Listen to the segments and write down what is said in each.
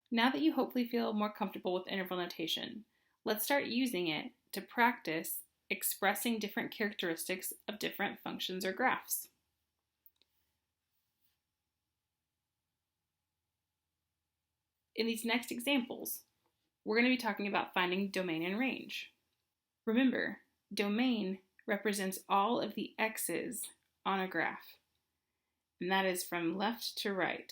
Now that you hopefully feel more comfortable with interval notation, let's start using it to practice expressing different characteristics of different functions or graphs. In these next examples, we're going to be talking about finding domain and range. Remember, domain represents all of the x's on a graph, and that is from left to right.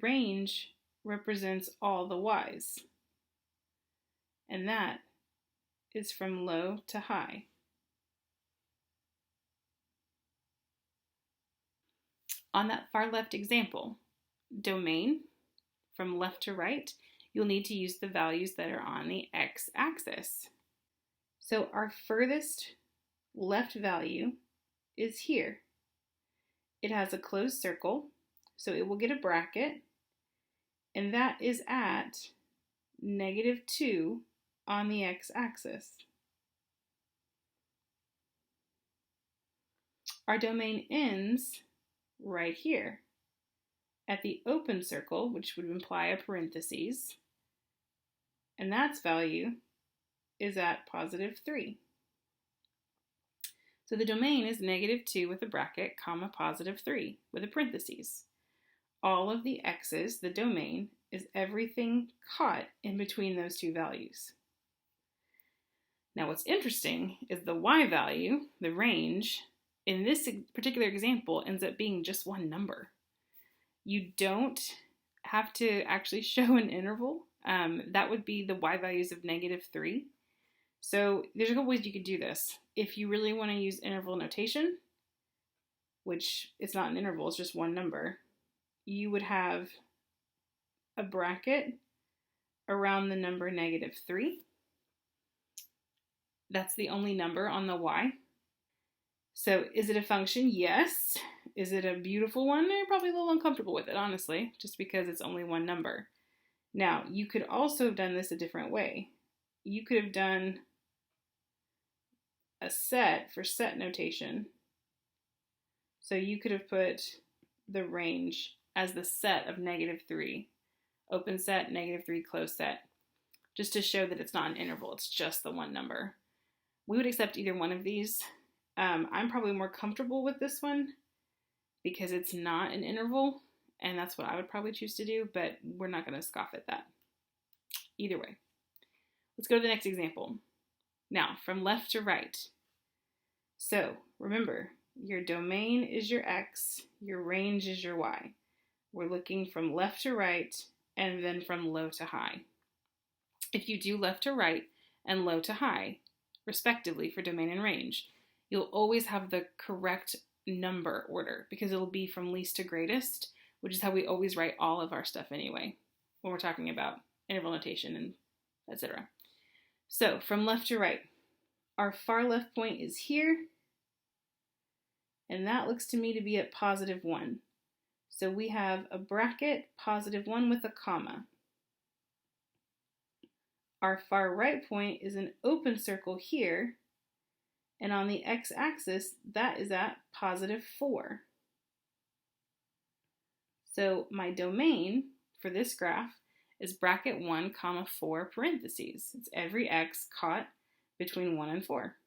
Range represents all the y's, and that is from low to high. On that far left example, domain, from left to right, you'll need to use the values that are on the x-axis. So our furthest left value is here. It has a closed circle, so it will get a bracket, and that is at -2 on the x-axis. Our domain ends right here at the open circle, which would imply a parentheses, and that's value is at +3. So the domain is -2 with a bracket, comma, +3 with a parentheses. All of the x's, the domain, is everything caught in between those two values. Now what's interesting is the y value, the range, in this particular example ends up being just one number. You don't have to actually show an interval. That would be the y values of -3. So there's a couple ways you could do this. If you really want to use interval notation, which it's not an interval, it's just one number, you would have a bracket around the number -3. That's the only number on the y. So is it a function? Yes. Is it a beautiful one? You're probably a little uncomfortable with it, honestly, just because it's only one number. Now, you could also have done this a different way. You could have done a set for set notation. So you could have put the range as the set of -3. Open set, -3, closed set, just to show that it's not an interval, it's just the one number. We would accept either one of these. I'm probably more comfortable with this one because it's not an interval, and that's what I would probably choose to do, but we're not going to scoff at that. Either way. Let's go to the next example. Now, from left to right. So, remember, your domain is your x, your range is your y. We're looking from left to right and then from low to high. If you do left to right and low to high, respectively, for domain and range, you'll always have the correct number order because it'll be from least to greatest, which is how we always write all of our stuff anyway when we're talking about interval notation and etc. So from left to right, our far left point is here, and that looks to me to be at +1. So we have a bracket, +1 with a comma. Our far right point is an open circle here, and on the x-axis, that is at +4. So my domain for this graph is bracket 1, comma 4, parentheses. It's every x caught between 1 and 4.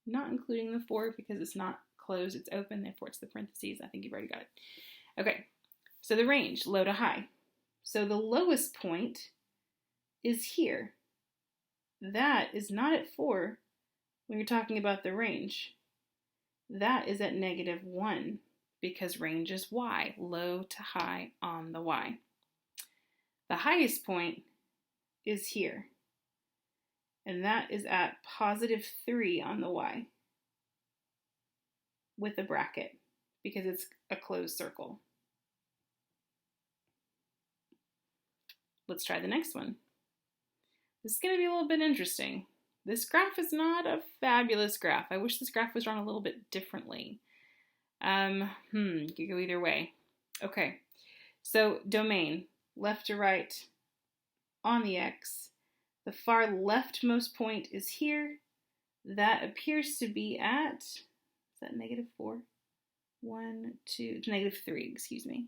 Not including the 4 because it's not closed, it's open, therefore it's the parentheses. I think you've already got it. Okay, so the range, low to high. So the lowest point is here. That is not at 4 when you're talking about the range. That is at -1 because range is y, low to high on the y. The highest point is here, and that is at +3 on the y with a bracket because it's a closed circle. Let's try the next one. This is going to be a little bit interesting. This graph is not a fabulous graph. I wish this graph was drawn a little bit differently. You could go either way. Okay, so domain, left to right on the x. The far leftmost point is here. that appears to be at, is that -4? 1, 2, it's -3, excuse me.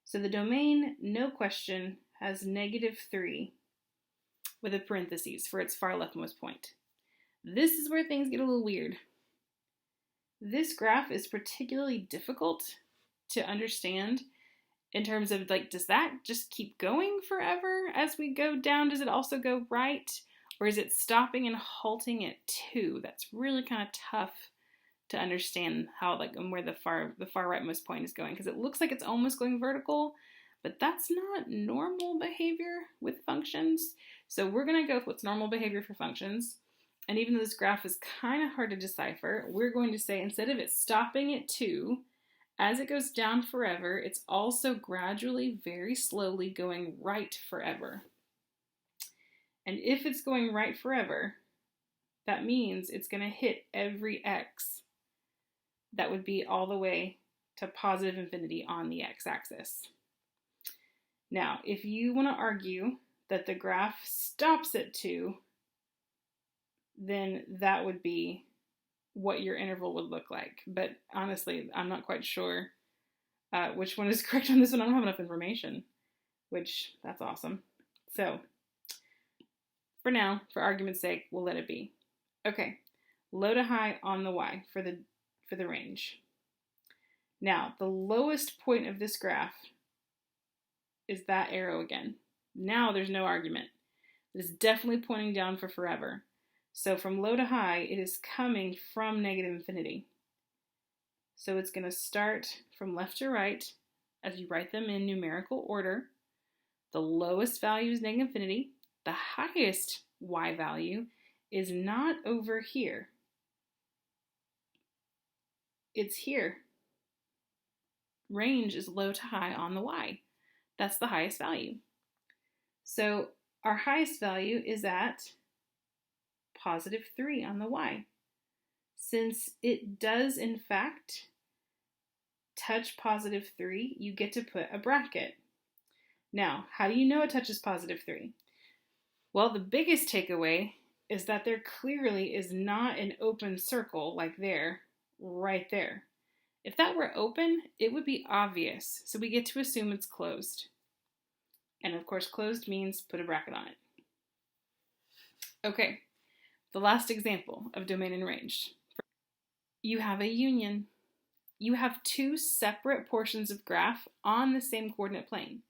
So the domain, no question, has -3 with a parentheses for its far leftmost point. This is where things get a little weird. This graph is particularly difficult to understand in terms of, like, does that just keep going forever as we go down? Does it also go right? Or is it stopping and halting at 2? That's really kind of tough to understand how, like, and where the far rightmost point is going, because it looks like it's almost going vertical, but that's not normal behavior with functions. So we're going to go with what's normal behavior for functions. And even though this graph is kind of hard to decipher, we're going to say instead of it stopping at 2, as it goes down forever, it's also gradually, very slowly going right forever. And if it's going right forever, that means it's going to hit every x. That would be all the way to positive infinity on the x-axis. Now, if you want to argue that the graph stops at 2, then that would be what your interval would look like. But honestly, I'm not quite sure which one is correct on this one. I don't have enough information, which, that's awesome. So, for now, for argument's sake, we'll let it be. Okay, low to high on the y for the range. Now, the lowest point of this graph is that arrow again. Now there's no argument. It is definitely pointing down for forever. So from low to high, it is coming from negative infinity. So it's going to start from left to right as you write them in numerical order. The lowest value is negative infinity. The highest y value is not over here. It's here. Range is low to high on the y. That's the highest value. So our highest value is at +3 on the y. Since it does in fact touch +3, you get to put a bracket. Now, how do you know it touches +3? Well, the biggest takeaway is that there clearly is not an open circle like there, right there. If that were open, it would be obvious, so we get to assume it's closed. And of course, closed means put a bracket on it. Okay, the last example of domain and range. You have a union. You have two separate portions of graph on the same coordinate plane.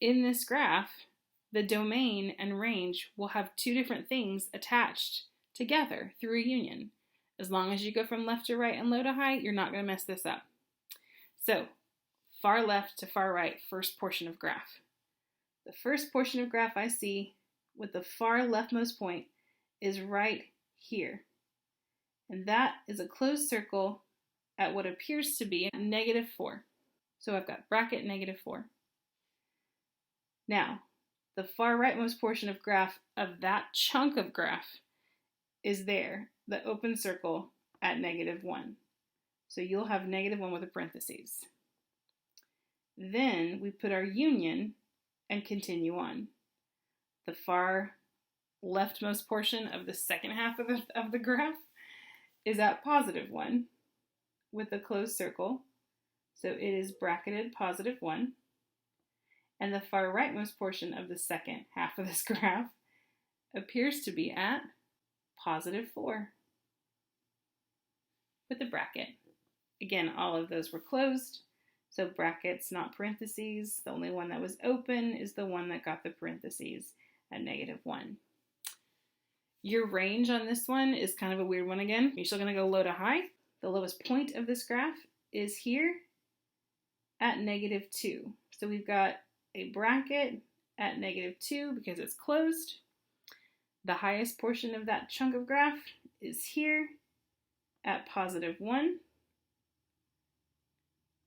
In this graph, the domain and range will have two different things attached together through a union. As long as you go from left to right and low to high, you're not going to mess this up. So, far left to far right, first portion of graph. The first portion of graph I see with the far leftmost point is right here. And that is a closed circle at what appears to be -4. So I've got bracket -4. Now, the far rightmost portion of graph of that chunk of graph is there, the open circle at -1. So you'll have -1 with a parentheses. Then we put our union and continue on. The far leftmost portion of the second half of the graph is at +1 with a closed circle. So it is bracketed +1. And the far rightmost portion of the second half of this graph appears to be at +4 with a bracket. Again, all of those were closed, so brackets, not parentheses. The only one that was open is the one that got the parentheses at -1. Your range on this one is kind of a weird one again. You're still going to go low to high. The lowest point of this graph is here at -2. So we've got a bracket at -2 because it's closed. The highest portion of that chunk of graph is here at +1.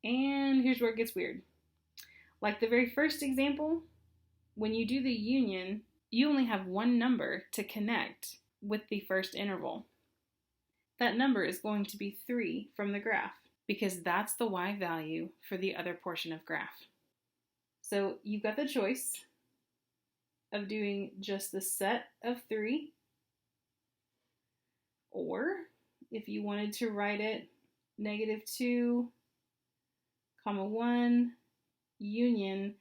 And here's where it gets weird. Like the very first example, when you do the union, you only have one number to connect with the first interval. That number is going to be 3 from the graph because that's the y value for the other portion of graph. So you've got the choice of doing just the set of 3 Or if you wanted to write it -2, 1, union,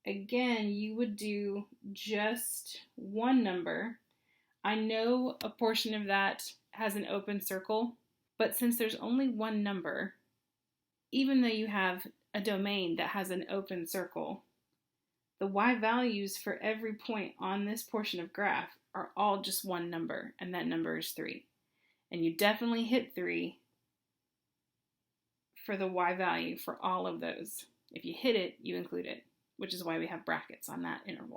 again, you would do just one number. I know a portion of that has an open circle, but since there's only one number, even though you have a domain that has an open circle, the y values for every point on this portion of graph are all just one number, and that number is 3. And you definitely hit 3 for the y value for all of those. If you hit it, you include it, which is why we have brackets on that interval.